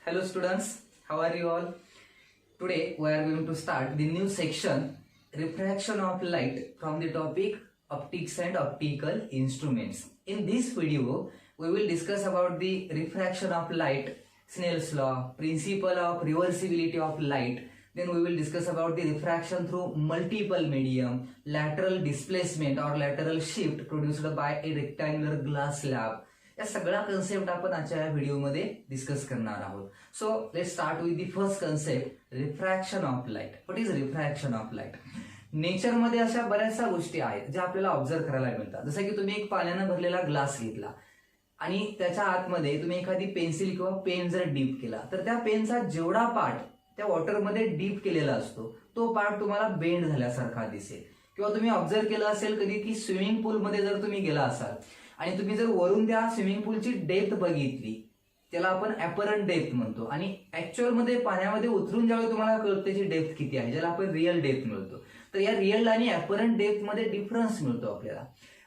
Hello students, how are you all? Today we are going to start the new section refraction of light from the topic optics and optical instruments. In this video we will discuss about the refraction of light, Snell's law, principle of reversibility of light. Then we will discuss about the refraction through multiple medium, lateral displacement or lateral shift produced by a rectangular glass slab. या सगळ्या concept आपण आजच्या या व्हिडिओमध्ये discuss करणार आहोत. So let's start with the first concept, refraction of light. What is refraction of light? नेचरमध्ये अशा बऱ्याचशा गोष्टी आहेत ज्या आपल्याला ऑब्झर्व करायला मिळतात. जसं की तुम्ही एक पाण्यानं भरलेला ग्लास घेतला आणि त्याच्या आतमध्ये तुम्ही एखादी पेन्सिल किंवा पेन जर डीप केला तर त्या पेनचा जेवढा पार्ट त्या वॉटरमध्ये डीप केलेला असतो तो पार्ट तुम्हाला बेंड झाल्यासारखा दिसेल. किंवा तुम्ही ऑब्झर्व केलं असेल कधी की स्विमिंग पूलमध्ये जर तुम्ही गेला असाल आणि तुम्ही जर वरून त्या स्विमिंग पूलची डेप्थ बघितली, त्याला आपण ॲपरंट डेप्थ म्हणतो, आणि ऍक्च्युअल मध्ये पाण्यामध्ये उतरून ज्यावेळी तुम्हाला कळतं त्याची डेप्थ किती आहे, ज्याला आपण रिअल डेप्थ मिळतो. तर या रिअल आणि ॲपरंट डेप्थ मध्ये डिफरन्स मिळतो आपल्याला.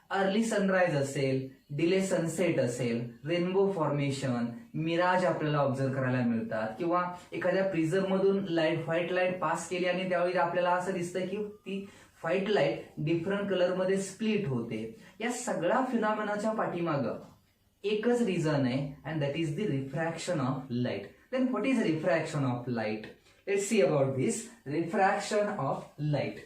अर्ली सनराइज असेल, डिले सनसेट असेल, रेनबो फॉर्मेशन, मिराज आपल्याला ऑब्झर्व करायला मिळतात, किंवा एखाद्या प्रिझम मधून व्हाईट लाईट पास केली आणि त्यावेळी आपल्याला असं दिसतं की ती व्हाईट लाईट डिफरंट कलर मध्ये स्प्लिट होते. या सगळ्या फिनॉमिनाच्या पाठीमागं एकच रिझन आहे, and that is the refraction of light. Then what is refraction of light? Let's see about this refraction of light.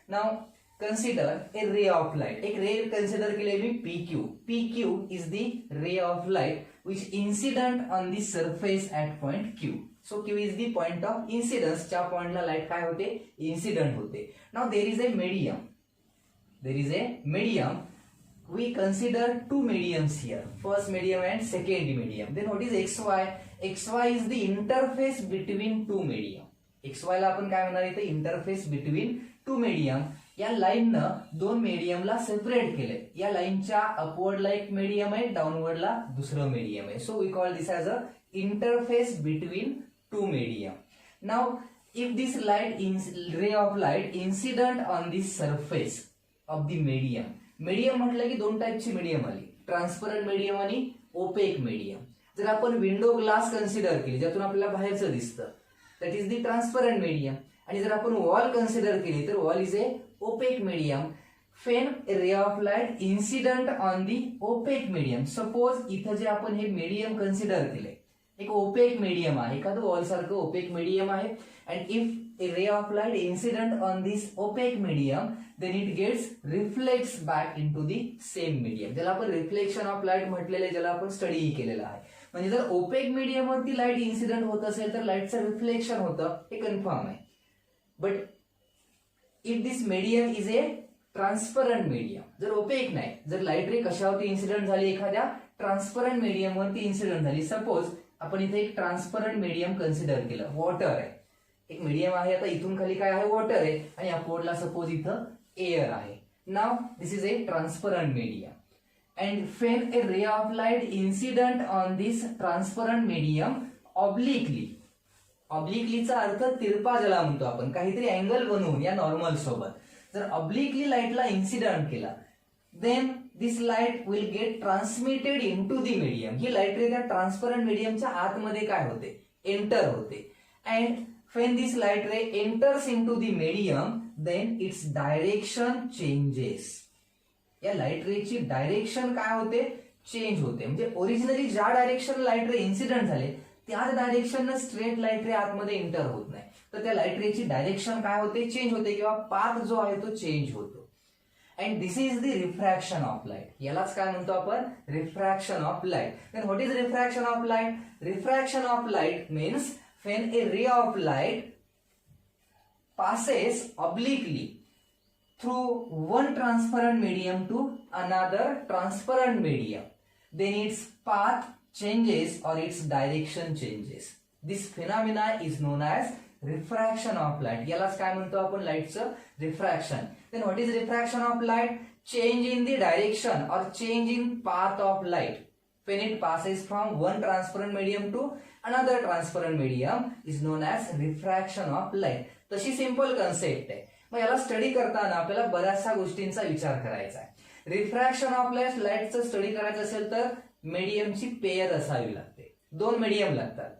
Now consider a ray of light. एक ray consider केले मी PQ. PQ is the ray of light which incident on the surface at point Q. So Q is the point of incidence. च्या पॉइंटला light काय होते? Incident होते. Now there is a medium. There is a medium. We consider two mediums here. First medium and second medium. Then what is XY? XY is the interface between two medium. XY ला आपण काय म्हणणार इथे? Interface between two medium. या लाईननं दोन मीडियमला separate केले. या लाईनच्या अपवर्डला एक मीडियम आहे, डाऊनवर्डला दुसरं मीडियम आहे. So we call this as a interface between two medium. Now, if this ray of light incident on the surface of the medium. medium म्हटलं की दोन टाइपची मीडियम आली, ट्रान्सपरंट मीडियम आणि ओपेक मीडियम. जर आपण विंडो ग्लास कन्सिडर केली ज्यातून आपल्याला बाहेरचं दिसतं, that is the transparent medium. आणि जर आपण वॉल कन्सिडर केली तर wall is a opaque medium. When ray of light incident on the opaque medium. Suppose इथं जे आपण हे मीडियम कन्सिडर केले एक ओपेक मीडियम आहे, एखादं वॉल सारखं ओपेक मीडियम आहे, and if a ray of light incident on this opaque medium then it gets reflects back in to the same medium, ज्याला आपण रिफ्लेक्शन ऑफ लाईट म्हटलेलं आहे, ज्याला आपण स्टडीही केलेलं आहे. म्हणजे जर ओपेक मीडियम वरती लाईट इन्सिडंट होत असेल तर लाईटचं रिफ्लेक्शन होतं, हे कन्फर्म आहे. But if this medium is a transparent medium, जर ओपेक नाही, जर लाईट रे कशावरती इन्सिडंट झाली, एखाद्या ट्रान्सपरंट मीडियम वरती इन्सिडंट झाली. सपोज आपण इथे एक ट्रान्सपरंट मीडियम कन्सिडर केलं, वॉटर आहे, एक मीडियम आहे, आता इथून खाली काय आहे? वॉटर आहे, आणि अपवर्डला सपोज इथं एअर आहे. Now this is a transparent medium, and when a ray of light incident on this transparent medium obliquely. ऑब्लिकलीचा अर्थ तिरपा ज्याला म्हणतो आपण, काहीतरी अँगल बनवून या नॉर्मल सोबत जर ऑब्लिकली लाईटला इन्सिडंट केला, then this light will get transmitted in to the medium. ही लाईट रे त्या ट्रान्सपरंट मीडियमच्या आतमध्ये काय होते? एंटर होते. And when this light ray enters into the medium then its direction changes. या लाईट रेची डायरेक्शन काय होते? चेंज होते. म्हणजे ओरिजिनली ज्या डायरेक्शन लाईट रे इन्सिडेंट झाले त्याच डायरेक्शन स्ट्रेट लाईट रे आतमध्ये एंटर होत नाही, तर त्या लाईट रेची डायरेक्शन काय होते? चेंज होते, किंवा पाथ जो आहे तो चेंज होतो. And this is the refraction of light. यालाच काय म्हणतो आपण? Refraction of light. Then what is refraction of light? Refraction of light means when a ray of light passes obliquely through one transparent medium to another transparent medium, then its path changes or its direction changes. This phenomena is known as refraction of light. यालाच काय म्हणतो आपण? लाईटचं refraction. Then what is refraction of light? Change in the direction or change in path of light when it passes from one transparent medium to another transparent medium is known as refraction of light. तशी simple concept आहे. मग याला study करताना आपल्याला बऱ्याचशा गोष्टींचा विचार करायचा आहे. रिफ्रॅक्शन ऑफ लाईटचं स्टडी करायचं असेल तर मीडियमची पेयर असावी लागते. दोन मीडियम लागतात.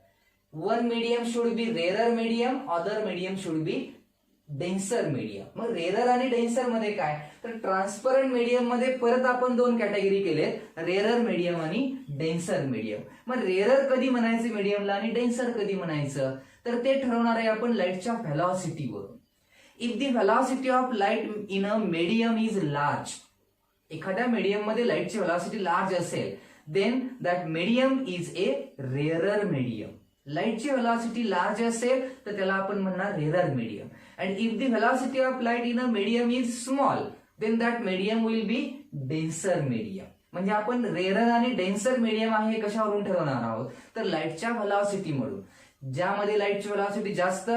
One medium should be rarer medium, other medium should be denser medium. मग रेरर आणि डेन्सर मध्ये काय, तर ट्रान्सपरंट मीडियम मध्ये परत आपण दोन कॅटेगरी केले, रेरर मीडियम आणि डेन्सर मीडियम. मग रेरर कधी म्हणायचं मीडियमला आणि डेन्सर कधी म्हणायचं, तर ते ठरवणार आहे आपण लाईटच्या व्हेलॉसिटीवरून. If the velocity of light in a medium is large, एखाद्या मीडियम मध्ये लाईटची व्हेलॉसिटी लार्ज असेल, then that medium is a rarer medium. लाईटची व्हेलॉसिटी लार्ज असेल तर त्याला आपण म्हणणार rarer medium. And if the velocity of light in a medium is small, then that medium will be denser medium. म्हणजे आपण rarer आणि डेन्सर मीडियम आहे हे कशावरून ठरवणार आहोत, तर लाईटच्या व्हेलॉसिटी म्हणून. ज्यामध्ये लाईटची व्हेलॉसिटी जास्त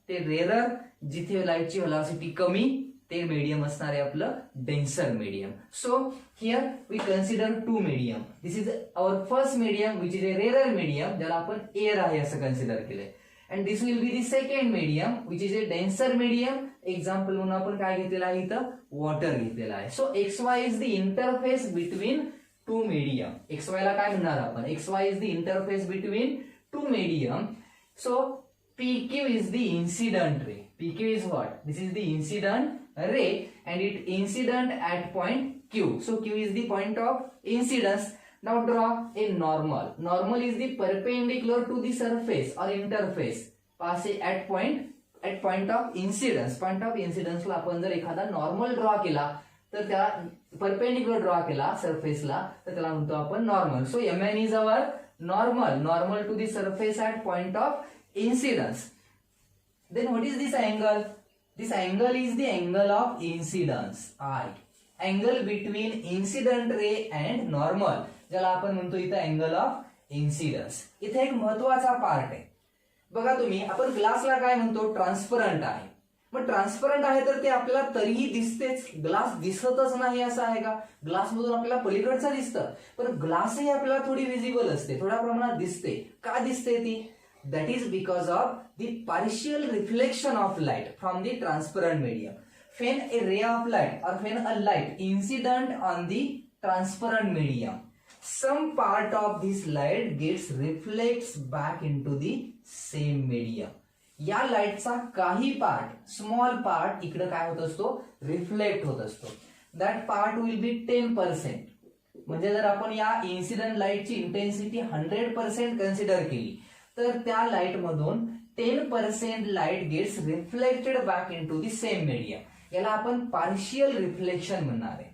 ते रेरर, जिथे लाईटची व्हेलॉसिटी कमी ते मीडियम असणार आहे आपलं denser medium. So here we consider two medium. This is our first medium which is a rarer medium, ज्याला आपण एअर आहे असं कन्सिडर केलंय. And this will be the second medium which is a denser medium. Example म्हणून आपण काय घेतलेलं आहे इथं, वॉटर घेतलेला आहे. So XY is the interface between two medium. XY ला काय म्हणणार आपण, XY is the interface between two medium. So PQ is the incident ray. PQ is what? This is the incident ray and it incident at point Q. So Q is the point of incidence. Now draw a normal. Normal is the perpendicular to the surface or interface. Pass at point of incidence. Point of incidence ला आपण जर एखादा normal draw केला तर त्याला perpendicular draw केला सरफेसला तर त्याला म्हणतो आपण normal. So MN is our normal to the surface at point of incidence. Then what is this angle? This angle is the angle of incidence, I. Angle between incident ray and normal, ज्याला आपण म्हणतो इथं angle of incidence. इथे एक महत्वाचा part आहे बघा तुम्ही, आपण ग्लासला काय म्हणतो, ट्रान्सपरंट आहे. मग ट्रान्सपरंट आहे तर ते आपल्याला तरीही दिसतेच, ग्लास दिसतच नाही असं आहे का, ग्लास मधून आपल्याला पलीकडचं दिसतं, पण ग्लासही आपल्याला थोडी विजिबल असते, थोड्या प्रमाणात दिसते. का दिसते ती, that is because of the partial reflection of light from the transparent medium. When a ray of light or when a light incident on the transparent medium, some part of this light gets reflects back into the same medium. या लाईटचा काही part, small part इकडे काय होत असतो, reflect होत असतो. That part will be 10%. म्हणजे जर आपण या इन्सिडेंट लाईटची इंटेन्सिटी 100% कन्सिडर केली तर त्या लाईट मधून 10% light gets reflected back into the same medium. याला आपण पार्शियल रिफ्लेक्शन म्हणणार आहे.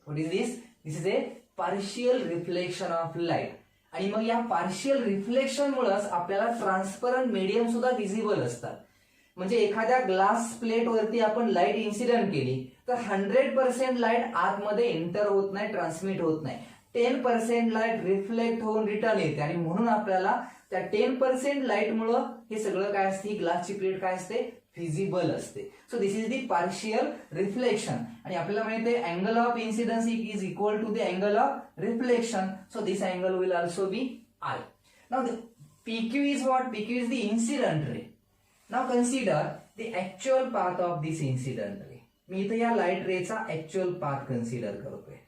What is this, this is a partial reflection of light. आणि मग या पार्शियल रिफ्लेक्शन मुळेच आपल्याला ट्रान्सपरंट मीडियम सुद्धा विजिबल असतात. म्हणजे एखाद्या ग्लास प्लेट वरती आपण लाईट इन्सिडेंट केली तर 100% लाईट आतमध्ये एंटर होत नाही, ट्रान्समिट होत नाही. 10% लाईट रिफ्लेक्ट होऊन रिटर्न येते आणि म्हणून आपल्याला त्या 10% लाईट मुळे हे सगळं काय असते, ही ग्लासची प्लेट काय असते, फिजिबल असते. So this is the partial reflection. आणि आपल्याला माहिती आहे angle of incidence is equal to the angle of reflection. So this angle will also be I. Now the PQ is what? PQ is the incident ray. Now consider the actual path of this incident ray. मी इथे या light रेचा actual path consider करतोय.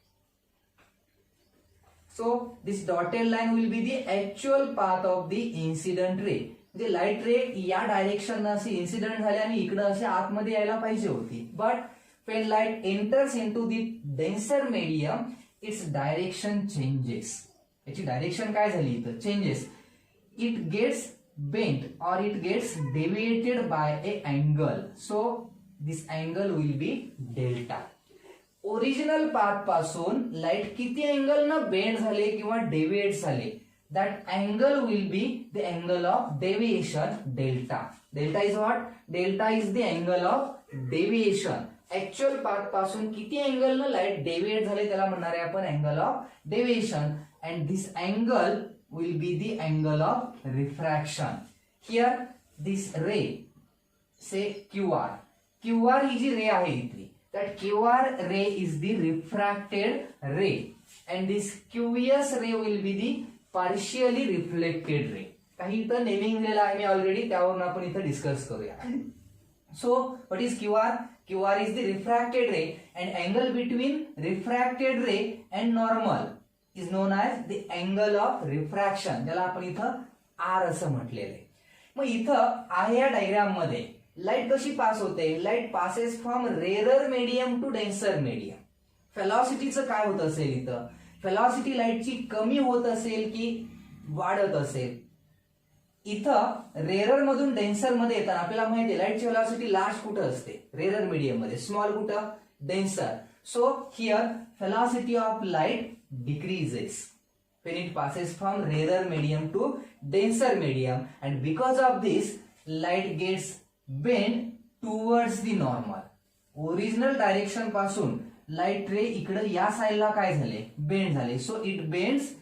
So this dotted line will be the actual path of the incident ray. म्हणजे light रे या direction अशी incident झाली आणि इकडे अशी आतमध्ये यायला पाहिजे होती. But when light enters into the denser medium, its direction changes. याची डायरेक्शन काय झाली इथं, changes. It gets bent or it gets deviated by a angle. So this angle will be delta. Original path पासून light किती angle ना bend झाले किंवा deviate झाले, that angle will be the angle of deviation, delta. Delta is what? Delta is the angle of deviation. Actual path पासून किती angle ना light deviate झाले त्याला म्हणणार आहे आपण angle of deviation. And this angle will be the angle of refraction. Here this ray, say QR. QR ही जी रे आहे इथली, that QR ray is the refracted ray and this QS ray will be the partially reflected ray. काही इथं naming दिलेलं आहे मी already, त्यावरून आपण इथं discuss करूया. So what is QR? QR is the refracted ray and angle between refracted ray and normal is known as the angle of refraction, ज्याला आपण इथं R असं म्हटलेलं आहे. मग इथं आहे या डायग्राम मध्ये लाईट कशी पास होते, light passes from rarer medium to denser medium. व्हेलॉसिटीचं काय होत असेल इथं, व्हेलॉसिटी लाईटची कमी होत असेल की वाढत असेल. इथं रेरर मधून डेन्सर मध्ये येताना आपल्याला माहिती आहे लाईटची व्हेलॉसिटी लार्ज कुठं असते, रेरर मीडियम मध्ये, स्मॉल कुठं, denser. So here velocity of light decreases when it passes from rarer medium to denser medium, and because of this light gets bent towards the normal. Original direction पासून light ray इकडे या साईडला काय झाले, bend झाले. So it bends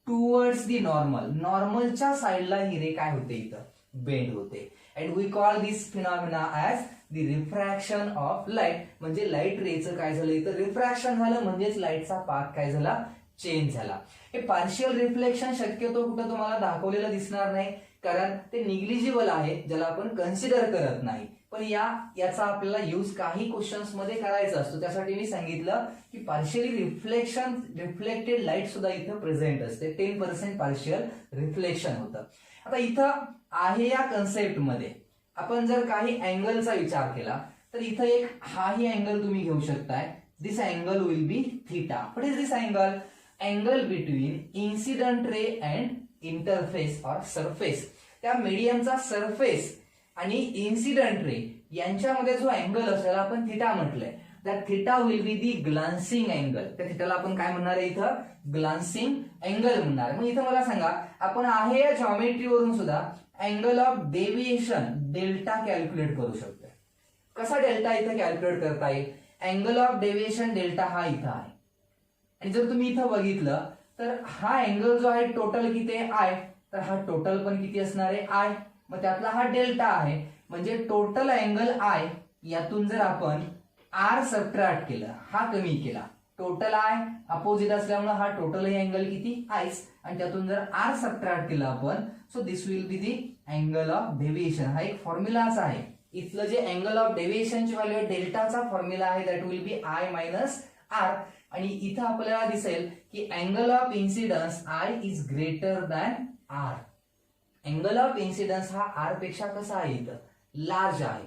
towards the normal, नॉर्मलच्या साईडला ही रे काय होते इथं, बेंड होते. And we call this phenomena as the refraction of light. म्हणजे लाईट रेचं काय झालं इथं, रिफ्रॅक्शन झालं, म्हणजेच लाईटचा पाथ काय झाला, चेंज झाला. हे पार्शियल रिफ्लेक्शन शक्यतो कुठं तुम्हाला दाखवलेलं दिसणार नाही, कारण ते निग्लिजिबल आहे, ज्याला आपण कन्सिडर करत नाही. पण याचा आपल्याला यूज काही क्वेश्चन्स मध्ये करायचा असतो. त्यासाठी मी सांगितलं की पार्शियली रिफ्लेक्टेड लाईट सुद्धा इथं प्रेझेंट असते. 10% पार्शियल रिफ्लेक्शन होतं. आता इथं आहे या कन्सेप्ट मध्ये आपण जर काही अँगलचा विचार केला तर इथं एक हाही अँगल तुम्ही घेऊ शकताय. This angle will be theta. What is this angle, angle between incident ray and interface or surface. त्या मीडियमचा सरफेस आणि इन्सिडंट रे यांच्यामध्ये जो अँगल असेल आपण थिटा म्हटलंय, that theta will be the glancing angle. त्या थिटाला आपण काय म्हणणार आहे इथं, ग्लान्सिंग अँगल म्हणणार. मग इथं मला सांगा, आपण आहे या जॉमेट्रीवरून सुद्धा angle of deviation delta calculate करू शकतो. कसा डेल्टा इथं कॅल्क्युलेट करता येईल, अँगल ऑफ डेव्हिएशन डेल्टा हा इथं आहे. आणि जर तुम्ही इथं बघितलं तर हा अँगल जो आहे टोटल किती आहे, आय. तर हा टोटल पण किती असणार आहे, आय. मग त्यातला हा डेल्टा आहे, म्हणजे टोटल अँगल आय यातून जर आपण आर सबट्रॅक्ट केलं, हा कमी केला, टोटल आय अपोजिट असल्यामुळे हा टोटल अँगल किती, आयस, आणि त्यातून जर आर सबट्रॅक्ट केला आपण, so this will be the angle of deviation. हा एक फॉर्म्युलाच आहे. इथलं जे अँगल ऑफ डेव्हिएशनची व्हॅल्यू आहे, डेल्टाचा फॉर्म्युला आहे, that will be I minus R. आणि इथं आपल्याला दिसेल की angle of incidence I is greater than R. Angle of incidence हा आर पेक्षा कसा आहे इथं, लार्ज आहे.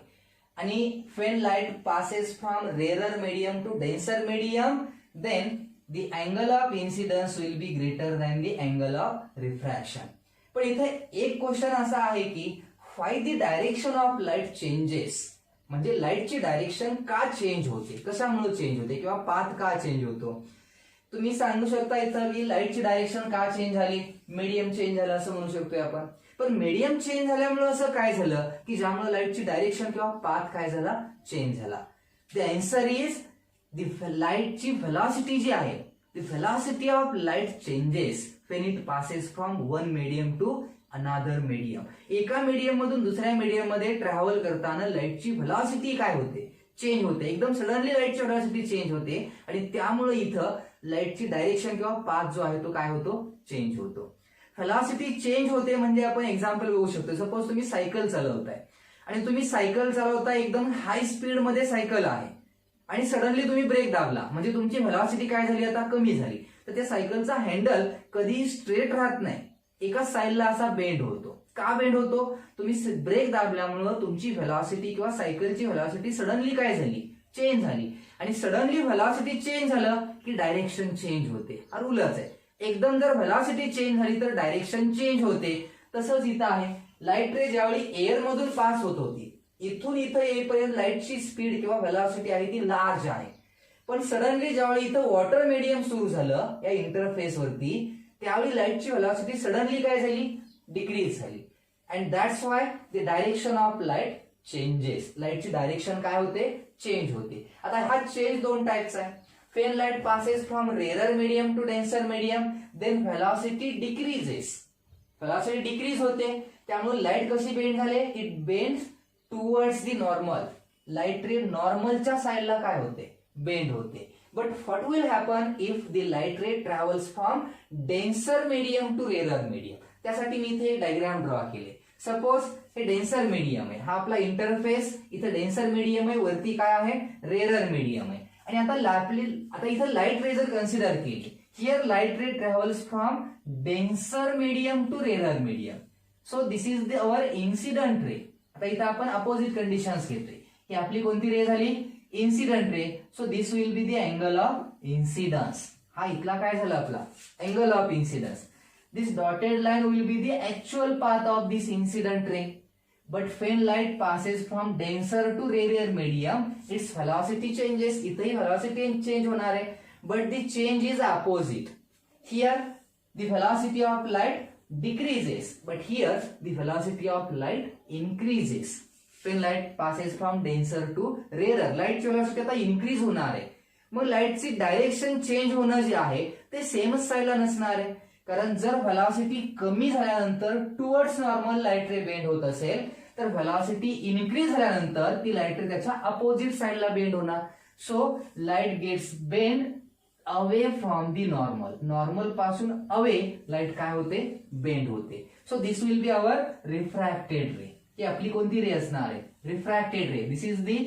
आणि when light passes from rarer medium to denser medium, then the angle of incidence will be greater than the angle of refraction. पण इथे एक क्वेश्चन असा आहे की why the direction of light changes, म्हणजे लाईटची डायरेक्शन का चेंज होते, कशामुळे चेंज होते किंवा पाथ का चेंज होतो. तुम्ही सांगू शकता इथं की लाईटची डायरेक्शन का चेंज झाली, मीडियम चेंज झालं असं म्हणू शकतोय आपण. पण मीडियम चेंज झाल्यामुळे असं काय झालं की ज्यामुळे लाईटची डायरेक्शन किंवा पाथ काय झाला, चेंज झाला. द आन्सर इज द लाईटची व्हेलॉसिटी जी आहे, the velocity of light changes when it passes from one medium to another medium. एका मीडियम मधून दुसऱ्या मीडियम मध्ये ट्रॅव्हल करताना लाईटची व्हेलॉसिटी काय होते, चेंज होते. एकदम सडनली लाईटची व्हेलॉसिटी चेंज होते आणि त्यामुळे इथं लाईटची डायरेक्शन किंवा पाथ जो आहे तो काय होतो, चेंज होतो. व्हेलॉसिटी चेंज होते म्हणजे आपण एक्झाम्पल बघू शकतो. सपोज तुम्ही सायकल चालवताय आणि तुम्ही सायकल चालवताय, एकदम हाय स्पीड मध्ये सायकल आहे आणि सडनली तुम्ही ब्रेक दाबला, म्हणजे तुमची व्हेलॉसिटी काय झाली, आता कमी झाली. तर त्या सायकलचा हँडल कधी स्ट्रेट राहत नाही, एका साईडला असा बेंड होतो. का बेंड होतो, तुम्ही ब्रेक दाबल्यामुळे तुमची व्हेलॉसिटी किंवा सायकलची व्हेलॉसिटी सडनली काय झाली, चेंज झाली. आणि सडनली व्हेलॉसिटी चेंज झालं की डायरेक्शन चेंज होते. हा रूलच आहे. एकदम जर व्हेलॉसिटी चेंज झाली तर डायरेक्शन चेंज होते. तसंच इथं आहे, लाईट रे ज्यावेळी एअर मधून पास होत होती, इथून इथं येईपर्यंत लाईटची स्पीड किंवा व्हेलॉसिटी आहे ती लार्ज आहे. पण सडनली ज्यावेळी इथं वॉटर मीडियम सुरू झालं या इंटरफेस वरती, त्यावेळी लाईटची व्हेलॉसिटी सडनली काय झाली, डिक्रीज झाली. And that's why the direction of light changes. लाईटची डायरेक्शन काय होते, चेंज होते. आता हा चेंज दोन टाइप्स आहे. When light passes from rarer medium to denser medium, then velocity decreases. Velocity decrease होते, त्यामुळे लाईट कशी बेंड झाले, it bends towards the normal. Light ray नॉर्मलच्या साईडला काय होते, बेंड होते. But what will happen if the light ray travels from denser medium to rarer medium. त्यासाठी मी इथे डायग्राम ड्रॉ केले. सपोज हे डेन्सर मीडियम आहे, हा आपला इंटरफेस, इथे डेन्सर मीडियम आहे, वरती काय आहे, रेरर मीडियम आहे. आणि आता इथं लाईट रे जर कन्सिडर केली, here light ray travels from denser medium to rarer medium. So this is our incident ray. आता इथं आपण अपोजिट कंडिशन्स घेतोय. ही आपली कोणती रे झाली? Incident ray. So this will be the angle of incidence. हा इथला काय झाला आपला angle of incidence. This dotted line will be the actual path of this incident ray. But when light passes from denser to rarer medium, its velocity changes. इथेही velocity change होणार आहे, but the change is opposite. Here the velocity of light decreases, but here the velocity of light increases. When light passes from denser to rarer, light ची velocity आता increase होणार आहे. मग लाईटची direction change होणं जे आहे ते सेमच साईडला नसणार आहे. कारण जर व्हेलॉसिटी कमी झाल्यानंतर टुवर्ड्स नॉर्मल लाईट रे बेंड होत असेल तर व्हेलॉसिटी इन्क्रीज झाल्यानंतर ती लाईट रे त्याच्या अपोजिट साइडला बेंड होणार. So light gets bend away from the normal. Normal पासून अवे लाईट काय होते? बेंड होते. So this will be our refracted ray. ही आपली कोणती रे असणार आहे? Refracted ray. This is the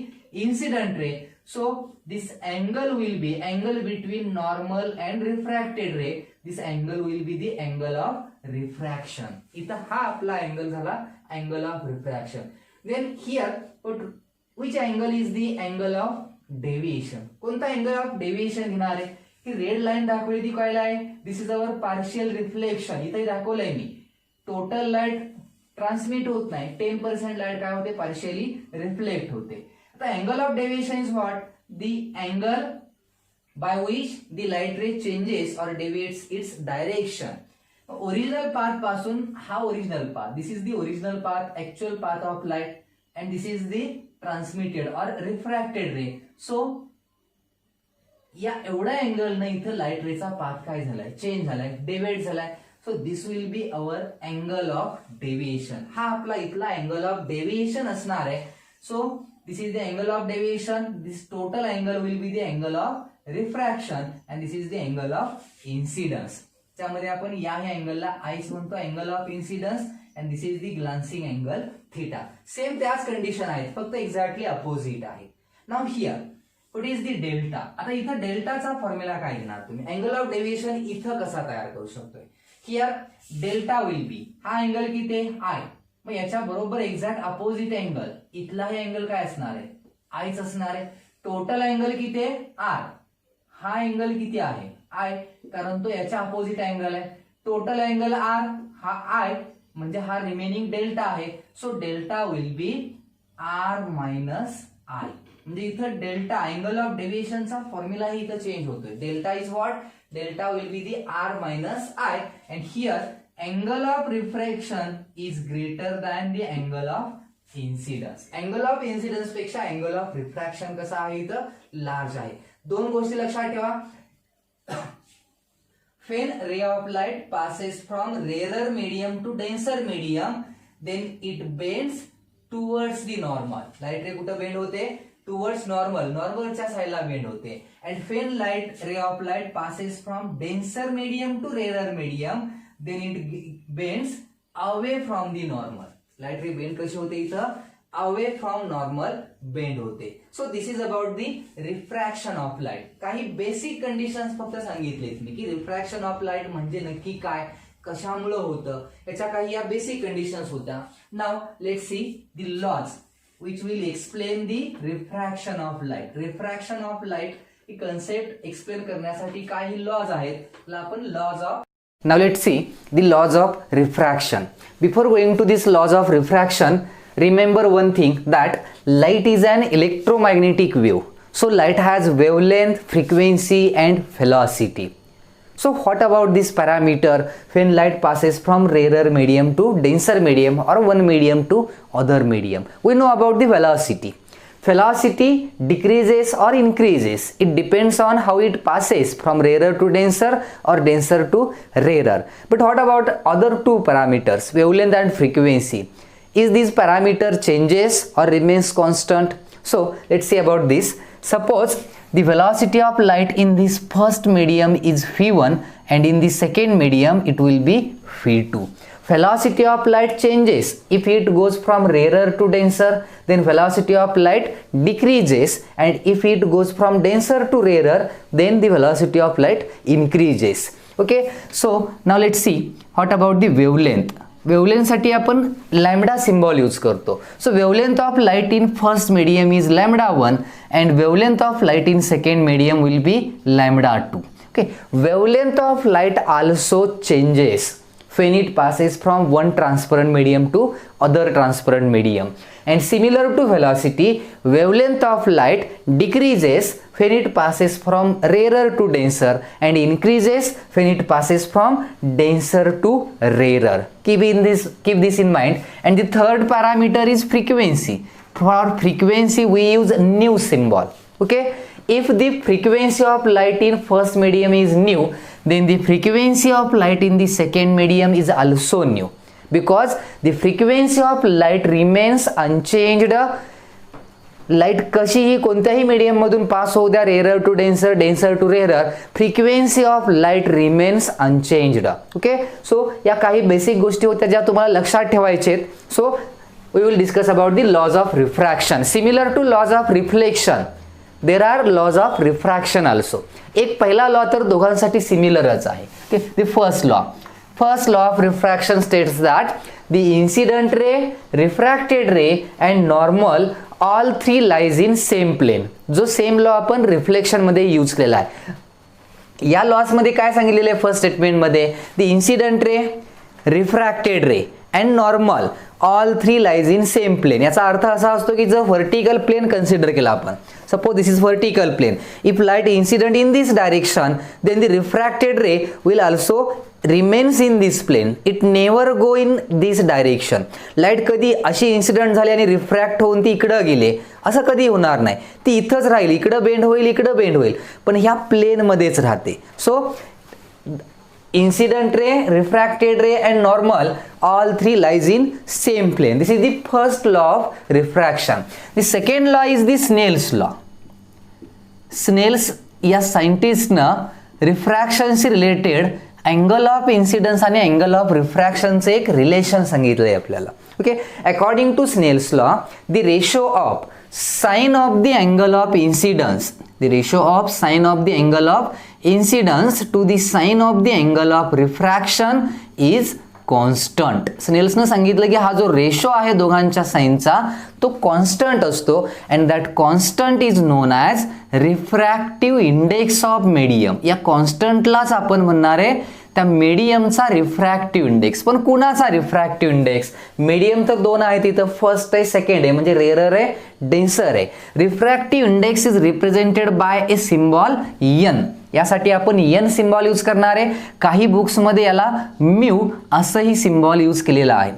incident ray. So this angle will be angle between normal and refracted ray. This angle will be the angle of refraction. इथं हा आपला angle झाला angle of refraction. Then here, but which angle is the angle of deviation? कोणता angle of deviation घेणार आहे? ही red line दाखवली ती काय आहे? This is our partial reflection. इथे दाखवलंय मी. टोटल लाईट ट्रान्समिट होत नाही. 10% लाईट काय होते? पार्शियली रिफ्लेक्ट होते. The angle of deviation is what? The angle by which the light ray changes or deviates its direction. Original path पासून हा original path. This is the original path, actual path of light, and this is the transmitted or refracted ray. So या एवढ्या angle ने इथं light रेचा path काय झालाय? Change झालाय, डेव्हिएट झालाय. So this will be our angle of deviation. हा आपला इथला अँगल ऑफ डेव्हिएशन असणार आहे. So this is the angle of deviation. This total angle will be the angle of refraction and this is the angle of incidence. त्यामध्ये आपण या अँगलला ice म्हणतो angle of incidence and this is the glancing angle theta. Same त्याच condition आहेत, फक्त exactly opposite आहे. Now here what is the delta. आता इथं डेल्टाचा फॉर्म्युला काय घेणार तुम्ही? अँगल ऑफ डेव्हिएशन इथं कसा तयार करू शकतोय? हियर डेल्टा विल बी, हा अँगल किती आहे? आय. मग याच्या बरोबर एक्झॅक्ट अपोजिट अँगल इथला हे अँगल काय असणार आहे? आयच असणार आहे. टोटल अँगल किती आहे? आर. हा अँगल किती आहे? आय, कारण तो याच्या अपोजिट अँगल आहे. टोटल अँगल आर, हा आय, म्हणजे हा रिमेनिंग डेल्टा आहे. So delta will be R minus I. म्हणजे इथं डेल्टा अँगल ऑफ डेव्हिएशनचा फॉर्म्युला ही इथं चेंज होतोय. Delta is what? Delta will be the R minus I and here angle of refraction is greater than the angle of incidence. angle of incidence पेक्षा angle of refraction कसा आहे? इथं large आहे. दोन गोष्टी लक्षात ठेवा. when ray of light passes from rarer medium to denser medium then it bends towards the normal. Light ray कुठं बेंड होते? towards normal. नॉर्मलच्या साइडला बेंड होते. and when ray of light passes from denser medium to rarer medium then it bends away from the normal. Light ray bend कशी होते? इथं away from normal bend होते. So this is about the refraction of light. काही basic conditions फक्त सांगितलेत मी की refraction of light म्हणजे नक्की काय, कशामुळे होतं, याच्या काही या बेसिक कंडिशन्स होत्या. Now let's see the laws which will explain the refraction of light. Refraction of light ही कन्सेप्ट एक्सप्लेन करण्यासाठी काही लॉज आहेत. आपण laws of Now let's see the laws of refraction. Before going to these laws of refraction, remember one thing, that light is an electromagnetic wave. So light has wavelength, frequency and velocity. So what about this parameter when light passes from rarer medium to denser medium or one medium to other medium? We know about the velocity. Velocity decreases or increases. It depends on how it passes from rarer to denser or denser to rarer. But what about other two parameters, wavelength and frequency? Is this parameter changes or remains constant? So let's see about this. Suppose the velocity of light in this first medium is v1 and in the second medium it will be v2. Velocity of light changes. If it goes from rarer to denser, then velocity of light decreases, and if it goes from denser to rarer, then the velocity of light increases. Okay, so now let's see what about the wavelength. वेवलेंथसाठी आपण lambda symbol use करतो. So wavelength of light in first medium is lambda 1 and wavelength of light in second medium will B lambda 2. Okay, wavelength of light also changes when it passes from one transparent medium to other transparent medium, and similar to velocity, wavelength of light decreases when it passes from rarer to denser and increases when it passes from denser to rarer. Keep this in mind. And the third parameter is frequency. For frequency we use nu symbol. Okay, if the frequency of light in first medium is nu, then the frequency of light in the second medium is also nu, because the frequency of light remains unchanged. Light कशीही कोणत्याही medium मधून pass होऊ द्या, rarer to denser, denser to rarer, frequency of light remains unchanged. Okay, so या काही basic गोष्टी होत्या ज्या तुम्हाला लक्षात ठेवायचे आहेत. So we will discuss about the laws of refraction. Similar to laws of reflection there are laws of refraction also. एक पहिला लॉ तर दोघांसाठी सिमिलरच आहे. The first law of refraction states that the incident ray, refracted ray and normal all three lies in same plane. जो same law आपण reflection मध्ये use केलेला आहे. या लॉस मध्ये काय सांगितलेलं आहे फर्स्ट स्टेटमेंट मध्ये, the incident ray, refracted ray and normal all three lies in same plane. याचा अर्थ असा असतो की जर व्हर्टिकल प्लेन कन्सिडर केला आपण, suppose this is vertical plane, if light incident in this direction, then the refracted ray will also remains in this plane, it never go in this direction. Light कधी अशी incident झाली आणि refract होऊन ती इकडं गेले असं कधी होणार नाही. ती इथंच राहील, इकडं बेंड होईल, इकडं बेंड होईल, पण ह्या प्लेन मध्येच राहते. So incident ray, refracted ray and normal all three lies in same plane. This is the first law of refraction. The second law is the Snell's law. Snell's या सायंटिस्टनं रिफ्रॅक्शनशी रिलेटेड अँगल ऑफ इन्सिडन्स आणि angle of रिफ्रॅक्शनचे एक relation सांगितलंय आपल्याला. Okay, according to Snell's law the ratio of sine of the angle of incidence, the ratio of sine of the angle of incidence to the sine of the angle of refraction is constant. स्नेल्सनं सांगितलं की हा जो ratio आहे दोघांच्या साइनचा तो constant असतो and that constant is non as refractive index of medium. या कॉन्स्टंटलाच आपण म्हणणार आहे त्या मीडियमचा रिफ्रॅक्टिव्ह इंडेक्स. पण कुणाचा रिफ्रॅक्टिव्ह इंडेक्स? मीडियम तर दोन आहेत इथं, फर्स्ट आहे, सेकंड आहे, म्हणजे रेरर आहे, डेन्सर आहे. Refractive index is represented by a symbol N. यासाठी आपण एन सिम्बॉल यूज करणार आहे. काही बुक्समध्ये याला म्यू असंही सिम्बॉल यूज केलेला आहे.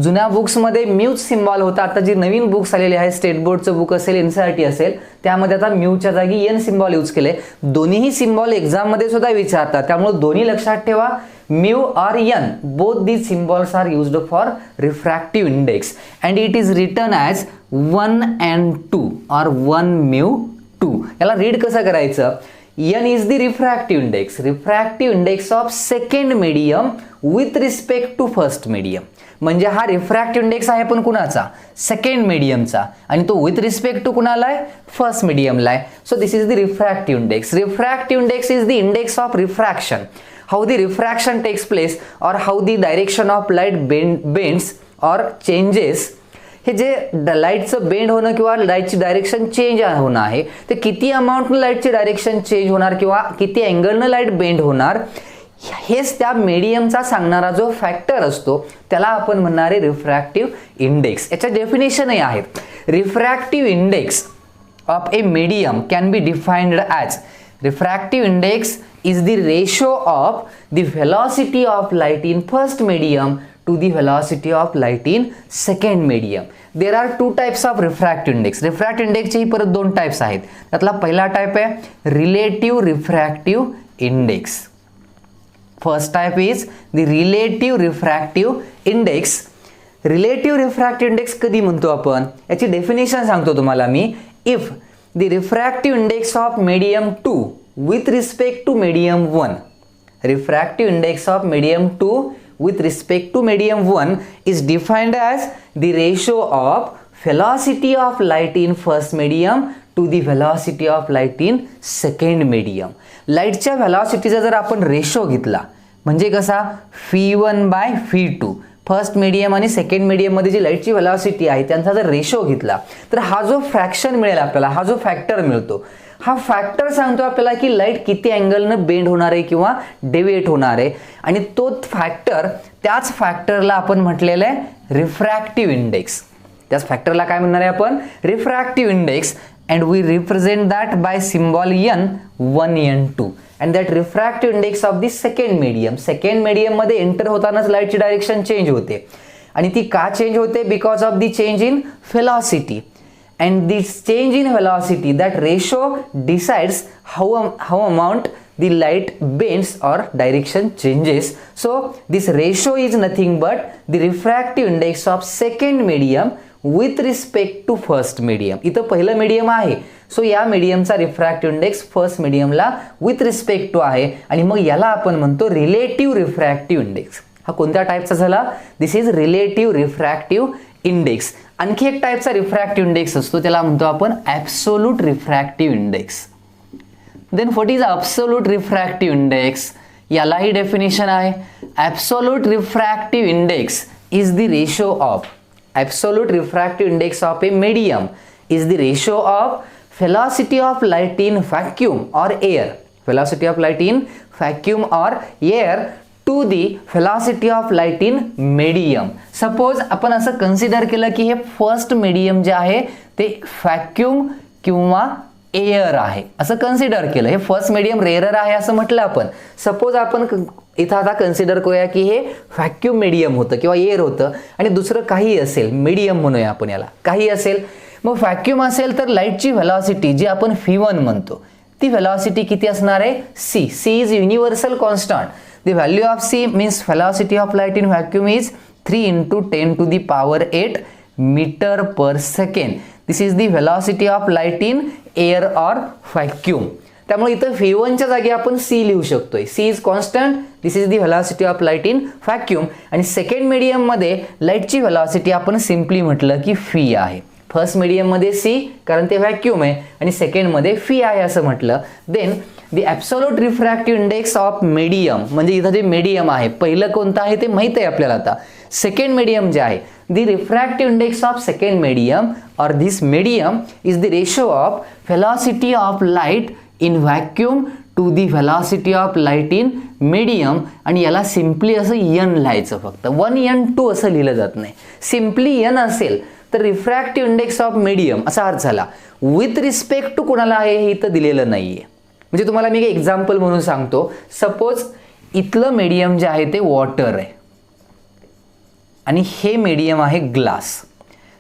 जुन्या बुक्समध्ये म्यूच सिम्बॉल होता. आता जी नवीन बुक्स आलेली आहे, स्टेट बोर्डचं बुक असेल, एनसीईआरटी असेल, त्यामध्ये आता म्यूच्या जागी एन सिम्बॉल यूज केले. दोन्हीही सिम्बॉल एक्झाममध्ये सुद्धा विचारतात, त्यामुळे दोन्ही लक्षात ठेवा. म्यू और N, both these symbols are used for refractive index and it is written as 1 and 2 or 1 mu 2. याला रीड कसं करायचं? n is the refractive index of second medium with respect to first medium. म्हणजे हा refractive index आहे पण कुणाचा? Second मीडियमचा, आणि तो विथ रिस्पेक्ट टू कुणाला आहे? फर्स्ट मीडियमला आहे. So this is the refractive index. Refractive index is the index of refraction, how the refraction takes place or how the direction of light bends or changes. हे जे लाईटचं bend होणं किंवा लाईटची डायरेक्शन चेंज होणं आहे, ते किती अमाऊंटनं लाईटची डायरेक्शन चेंज होणार किंवा किती अँगलनं लाईट बेंड होणार, हेच त्या मीडियमचा सांगणारा जो फॅक्टर असतो त्याला आपण म्हणणार आहे रिफ्रॅक्टिव्ह इंडेक्स. याच्या डेफिनेशनही आहेत. Refractive index of a medium can be defined as refractive index is the ratio of the velocity of light in first medium to the velocity of light in second medium. There are two types of refractive index. refractive index चे ही परत दोन types आहेत. त्यातला पहिला type आहे relative refractive index. First type is the relative refractive index. relative refractive index कधी म्हणतो आपण? याची डेफिनेशन सांगतो तुम्हाला मी. If the refractive index of medium 2 with respect to medium 1, refractive index of medium 2 with respect to medium 1 is defined as the ratio of velocity of light in first medium to the velocity of light in second medium. लाईटच्या व्हेलॉसिटीचा जर आपण ratio घेतला म्हणजे कसा? phi1 by phi2. First medium आणि second मीडियममध्ये जी लाईटची velocity आहे त्यांचा जर रेशो घेतला तर हा जो फ्रॅक्शन मिळेल आपल्याला, हा जो फॅक्टर मिळतो, हा फॅक्टर सांगतो आपल्याला की लाईट किती अँगलनं बेंड होणार आहे किंवा डेविएट होणार आहे. आणि तो फॅक्टर, त्याच फॅक्टरला आपण म्हटलेलं आहे रिफ्रॅक्टिव्ह इंडेक्स. त्याच फॅक्टरला काय म्हणणार आहे आपण? Refractive index. And we represent that by symbol N1 N2. And that refractive index of the second medium. Second medium मध्ये एंटर होतानाच लाईटची डायरेक्शन चेंज होते. आणि ती का चेंज होते? Because of the change in velocity. And this change in velocity, that ratio decides how amount the light bends or direction changes. So this ratio is nothing but the refractive index of second medium with respect to first medium. इथं पहिलं medium आहे, so या मीडियमचा refractive index first मीडियमला with respect to आहे. आणि मग याला आपण म्हणतो रिलेटिव्ह रिफ्रॅक्टिव्ह इंडेक्स. हा कोणत्या टाईपचा झाला? This is relative refractive index. आणखी एक टाईपचा रिफ्रॅक्टिव्ह इंडेक्स असतो, त्याला म्हणतो आपण absolute refractive index. Then what is absolute refractive index? यालाही डेफिनेशन आहे. Absolute refractive index is the ratio of, absolute refractive index of a medium is the ratio of velocity of light in vacuum or air, velocity of light in vacuum or air to the velocity of light in medium. Suppose आपण असं consider केलं की हे first medium जे आहे ते vacuum किंवा air आहे, असं कन्सिडर केलं. हे फर्स्ट मीडियम रेअरर आहे असं म्हटलं आपण. सपोज आपण इथं आता कन्सिडर करूया की हे व्हॅक्यूम मीडियम होतं किंवा एअर होतं आणि दुसरं काही असेल, मीडियम म्हणूया आपण याला, काही असेल. मग व्हॅक्यूम असेल तर लाईटची व्हेलॉसिटी जी आपण V1 म्हणतो ती व्हेलॉसिटी किती असणार आहे? C. C is universal constant. The value of C means velocity of light in vacuum is 3 × 10⁸ meter per second. This is the velocity of light in air or vacuum. त्यामुळे इथं V1च्या जागी आपण C लिहू शकतोय. C is constant, this is the velocity of light in vacuum. आणि second medium मध्ये लाईटची व्हेलॉसिटी आपण सिम्पली म्हटलं की V आहे. फर्स्ट मीडियम मध्ये C कारण ते व्हॅक्यूम आहे आणि सेकंड मध्ये V आहे असं म्हटलं. Then the absolute refractive index of medium, म्हणजे इथं जे मीडियम आहे पहिलं कोणतं आहे ते माहित आहे आपल्याला. आता सेकंड मीडियम जे आहे, the refractive index of second medium or this medium is the ratio of velocity of light in vacuum to the velocity of light in medium. आणि याला सिम्पली असं N लिहायचं, फक्त 1 N2 असं लिहिलं जात नाही. सिम्पली N असेल तर रिफ्रॅक्टिव्ह इंडेक्स ऑफ मीडियम असा अर्थ झाला. विथ रिस्पेक्ट टू कुणाला आहे हे इथं दिलेलं नाहीये. म्हणजे तुम्हाला मी एक एक्झाम्पल म्हणून सांगतो. सपोज इथलं मीडियम जे आहे ते वॉटर आहे आणि हे मीडियम आहे ग्लास.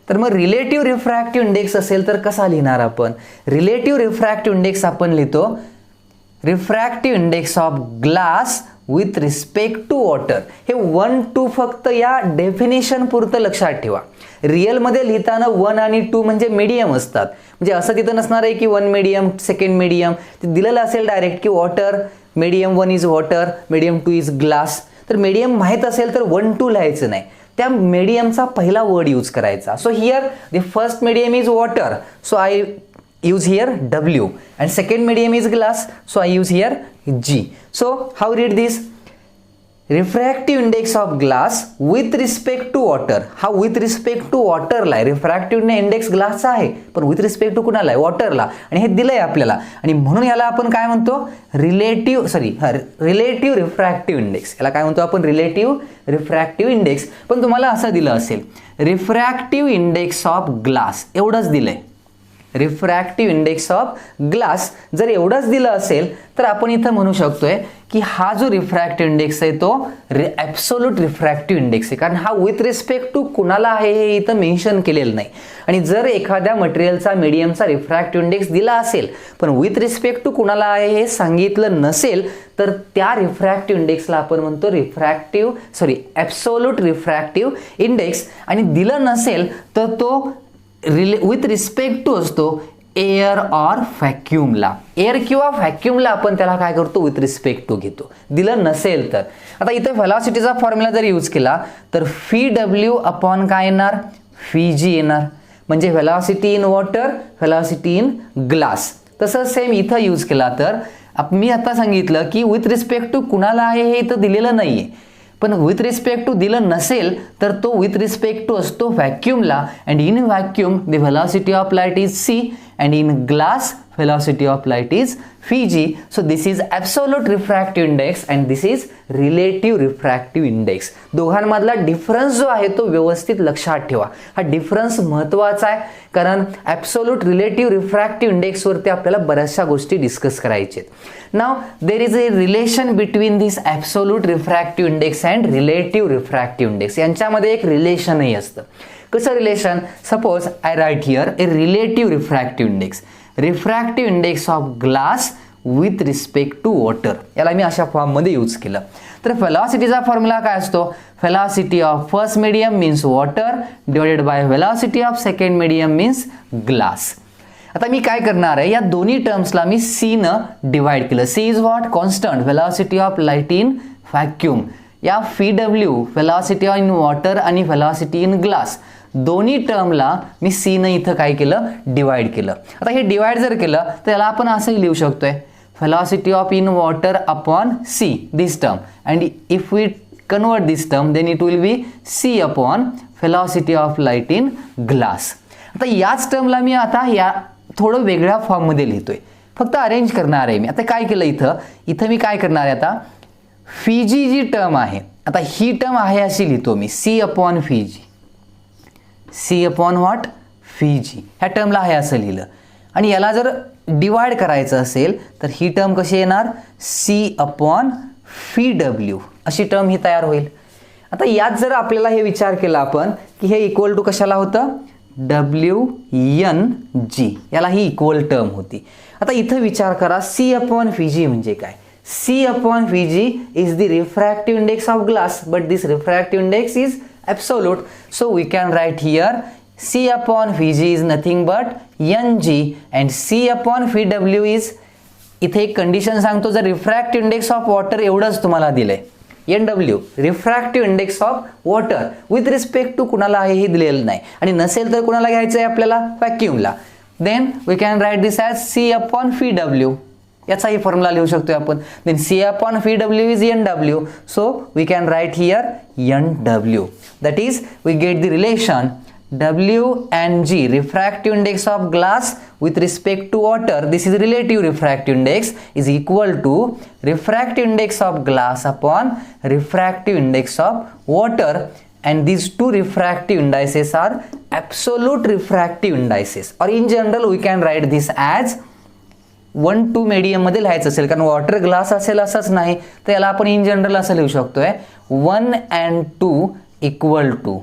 तर मग रिलेटिव्ह रिफ्रॅक्टिव्ह इंडेक्स असेल तर कसा लिहिणार आपण? रिलेटिव्ह रिफ्रॅक्टिव्ह इंडेक्स आपण लिहितो refractive index of glass with respect to water. हे 1, 2 फक्त या डेफिनेशन पुरतं लक्षात ठेवा. रिअलमध्ये लिहिताना 1 आणि 2 म्हणजे मीडियम असतात. म्हणजे असं तिथं नसणार आहे की 1 मीडियम सेकंड मीडियम, ते दिलेलं असेल डायरेक्ट की water, medium 1 is water, medium 2 is glass. तर मीडियम माहीत असेल तर 1, 2 लिहायचं नाही, त्या मीडियमचा पहिला वर्ड यूज करायचा. So here the first medium is water, so I use here W, and second medium is glass, so I use here G. So how read this? Refractive index of glass with respect to water. हा with respect to water ला refractive index ग्लासचा आहे पण with respect to कुणाला आहे? वॉटरला. आणि हे दिलंय आपल्याला आणि म्हणून याला आपण काय म्हणतो? Relative refractive index. याला काय म्हणतो आपण? Relative refractive index. पण तुम्हाला असं दिलं असेल रिफ्रॅक्टिव्ह इंडेक्स ऑफ ग्लास, एवढंच दिलंय. रिफ्रॅक्टिव्ह इंडेक्स ऑफ ग्लास जर एवढंच दिलं असेल तर आपण इथं म्हणू शकतोय की हा जो रिफ्रॅक्टिव्ह इंडेक्स आहे तो ॲब्सोल्यूट रिफ्रॅक्टिव्ह इंडेक्स आहे. कारण हा विथ रिस्पेक्ट टू कुणाला आहे हे इथं मेन्शन केलेलं नाही. आणि जर एखाद्या मटेरियलचा मीडियमचा रिफ्रॅक्टिव्ह इंडेक्स दिला असेल पण विथ रिस्पेक्ट टू कुणाला आहे हे सांगितलं नसेल तर त्या रिफ्रॅक्टिव्ह इंडेक्सला आपण म्हणतो ॲब्सोल्यूट रिफ्रॅक्टिव्ह इंडेक्स. आणि दिलं नसेल तर तो विथ रिस्पेक्ट टू असतो एअर ऑर व्हॅक्यूमला. एअर किंवा व्हॅक्यूमला आपण त्याला काय करतो? विथ रिस्पेक्ट टू घेतो. दिलं नसेल तर. आता इथे व्हेलॉसिटीचा फॉर्म्युला जर यूज केला तर VW अपॉन काय येणार? VG येणार. म्हणजे velocity in water, velocity in glass. तसंच सेम इथं यूज केला तर मी आता सांगितलं की विथ रिस्पेक्ट टू कुणाला आहे हे इथं दिलेलं नाहीये. पण विथ रिस्पेक्ट टू दिलं नसेल तर तो विथ रिस्पेक्ट टू असतो व्हॅक्यूमला, and in vacuum the velocity of light is c and in glass velocity of light is pg. So this is absolute refractive index and this is relative refractive index. दोघांमधला difference जो आहे तो व्यवस्थित लक्षात ठेवा. हा डिफरन्स महत्त्वाचा आहे कारण ॲब्सोल्यूट रिलेटिव्ह रिफ्रॅक्टिव्ह इंडेक्सवरती आपल्याला बऱ्याचशा गोष्टी डिस्कस करायच्या आहेत. Now there is a relation between this absolute refractive index and relative refractive index. यांच्यामध्ये एक रिलेशनही असतं. कसं relation? Suppose I write here a relative refractive index, refractive index of glass with respect to water. याला मी अशा फॉर्ममध्ये use केलं. तर व्हेलॉसिटीचा फॉर्म्युला काय असतो? Velocity of first medium means water divided by velocity of second medium means glass. आता मी काय करणार आहे, या दोन्ही टर्म्सला मी c न डिवाइड केलं. c is what? Constant velocity of light in vacuum. या VW व्हेलॉसिटी इन वॉटर आणि व्हेलॉसिटी इन ग्लास दोन्ही टर्मला मी c न इथं काय केलं? डिवाइड केलं. आता हे डिवाइड जर केलं तर याला आपण असंही लिहू शकतोय, velocity of in water upon c this term, and if we convert this term then it will be c upon velocity of light in glass. आता याच टर्मला मी आता या थोडं वेगळ्या फॉर्ममध्ये लिहितोय, फक्त अरेंज करणार आहे मी. आता काय केलं इथं मी काय करणार आहे, आता फीजी जी टर्म आहे, आता ही टर्म आहे अशी लिहितो मी c upon Fiji, c upon what? Fiji. ह्या टर्मला आहे असं लिहिलं. आणि याला जर डिवाइड करायचं असेल तर ही टर्म कशी येणार? c अपॉन VW अशी टर्म ही तयार होईल. आता यात जर आपल्याला हे विचार केला आपण की हे इक्वल टू कशाला होतं? WNG. याला ही इक्वल टर्म होती. आता इथं विचार करा c अपॉन VG म्हणजे काय? c upon Vg is the refractive index of glass, but this refractive index is absolute. So we can write here c upon Vg is nothing but Ng and c upon Vw is, इथे एक condition सांगतो, जर refractive index of water एवढंच तुम्हाला दिलंय NW, refractive index of water with respect to कुणाला आहे हे दिलेलं नाही, आणि नसेल तर कुणाला घ्यायचं आहे आपल्याला? व्हॅक्यूमला. Then we can write this as c upon Vw. याचाही फॉर्म्युला लिहू शकतो आपण. Then c upon VW is NW. So we can write here NW. That is we get the relation W and G, refractive index of glass with respect to water, this is relative refractive index, is equal to refractive index of glass upon refractive index of water, and these two refractive indices are absolute refractive indices, or in general we can write this as 1-2 medium मध्ये लिहायचं असेल, कारण water glass असेल असंच नाही, तर याला आपण इन जनरल असं लिहू शकतोय 1 and 2 equal to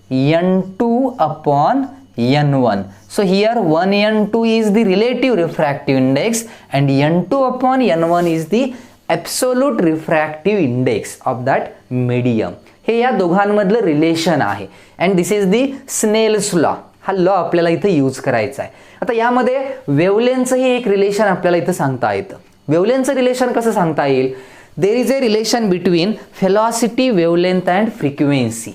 N2 upon N1. So here 1N2 is the relative refractive index and N2 upon N1 is the absolute refractive index of that medium. हे या दोघांमधलं रिलेशन आहे, and this is the Snell's law. हा law आपल्याला इथे use करायचा आहे. आता यामध्ये वेवलेंथचंही एक रिलेशन आपल्याला इथं सांगता येतं. वेवलेंथचं रिलेशन कसं सांगता येईल? देर is a relation between velocity, wavelength and frequency.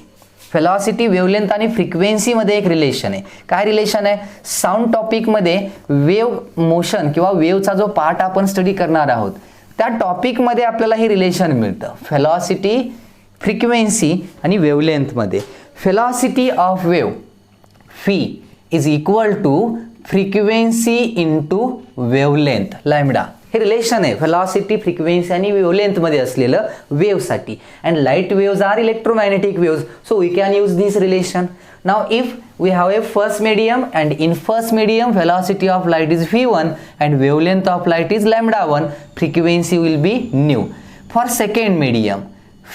Velocity, wavelength आणि फ्रिक्वेन्सीमध्ये एक रिलेशन आहे. काय रिलेशन आहे? साऊंड टॉपिकमध्ये वेव मोशन किंवा वेवचा जो पार्ट आपण स्टडी करणार आहोत त्या टॉपिकमध्ये आपल्याला हे रिलेशन मिळतं. व्हेलॉसिटी, फ्रिक्वेन्सी आणि वेवलेंथमध्ये. Velocity of wave phi is equal to frequency into wavelength lambda. हे रिलेशन आहे व्हेलॉसिटी, फ्रिक्वेन्सी आणि वेवलेंथ मध्ये असलेलं वेव्हसाठी. And light waves are electromagnetic waves, so we can use this relation. Now if we have a first medium and in first medium velocity of light is v1 and wavelength of light is lambda 1, frequency will be nu. For second medium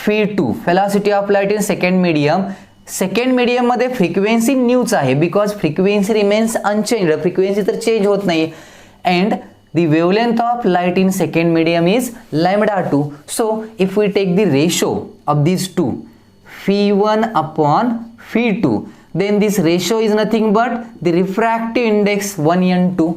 v2, velocity of light in second medium, second medium मध्ये frequency न्यूच आहे, because frequency remains unchanged, frequency तर change होत नाही. And the wavelength of light in second medium is lambda 2. So if we take the ratio of this two, phi1 upon phi2, then this ratio is nothing but the refractive index 1n2,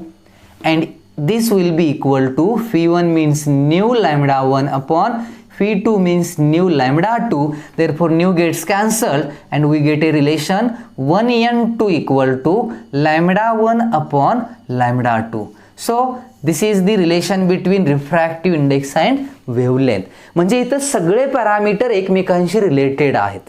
and this will be equal to phi1 means nu lambda 1 upon phi2 means nu lambda 2. Therefore nu gets cancelled and we get a relation 1n2 equal to lambda 1 upon lambda 2. So this is the relation between refractive index and wavelength. म्हणजे इथं सगळे parameter एकमेकांशी related आहेत.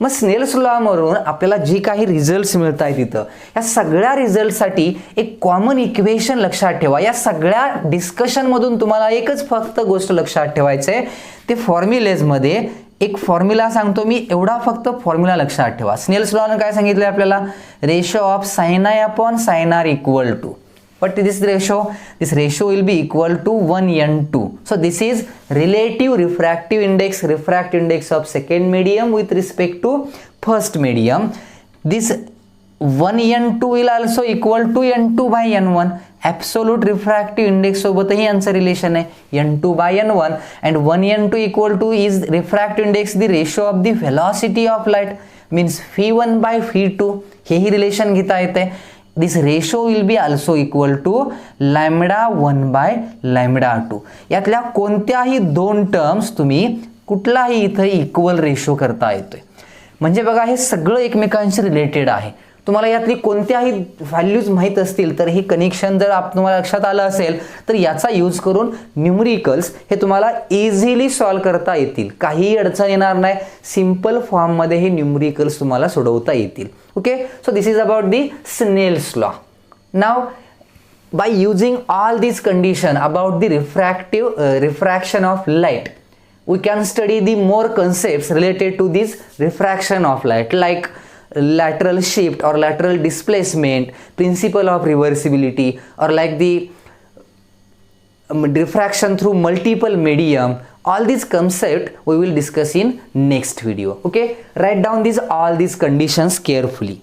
मग Snell's लॉवरून आपल्याला जी काही results मिळत आहेत तिथं, या सगळ्या रिझल्टसाठी एक कॉमन इक्वेशन लक्षात ठेवा. या सगळ्या डिस्कशनमधून तुम्हाला एकच फक्त गोष्ट लक्षात ठेवायचं आहे, ते फॉर्म्युलेजमध्ये एक फॉर्म्युला सांगतो मी, एवढा फक्त फॉर्म्युला लक्षात ठेवा. स्नेल्स लॉनं काय सांगितलं आपल्याला, ratio of sine I upon sine R equal to, what is this ratio? This ratio will be equal to 1n2. So this is relative refractive index of second medium with respect to first medium. This 1n2 will also equal to n2 by n1. Absolute refractive index सोबतही यांचं relation आहे n2 by n1, and 1n2 equal to is refractive index, the ratio of the velocity of light, means phi1 by phi2. हेही relation घेता येते. This ratio will be also equal to lambda 1 by lambda 2. यातल्या कोणत्याही दोन terms तुम्ही कुठलाही इथं equal ratio करता येतोय. म्हणजे बघा हे सगळं एकमेकांशी रिलेटेड आहे. तुम्हाला यातली कोणत्याही व्हॅल्यूज माहीत असतील तर हे कनेक्शन जर तुम्हाला लक्षात आलं असेल तर याचा यूज करून न्यूमरिकल्स हे तुम्हाला इझिली सॉल्व्ह करता येतील. काहीही अडचण येणार नाही. सिंपल फॉर्ममध्ये हे न्यूमरिकल्स तुम्हाला सोडवता येतील. Okay, so this is about the Snell's law. नाव by using all these condition about the refraction of light, we can study the more concepts related to this refraction of light, like lateral shift or lateral displacement, principle of reversibility, or like the diffraction through multiple medium. All these concepts we will discuss in next video. Okay, write down all these conditions carefully.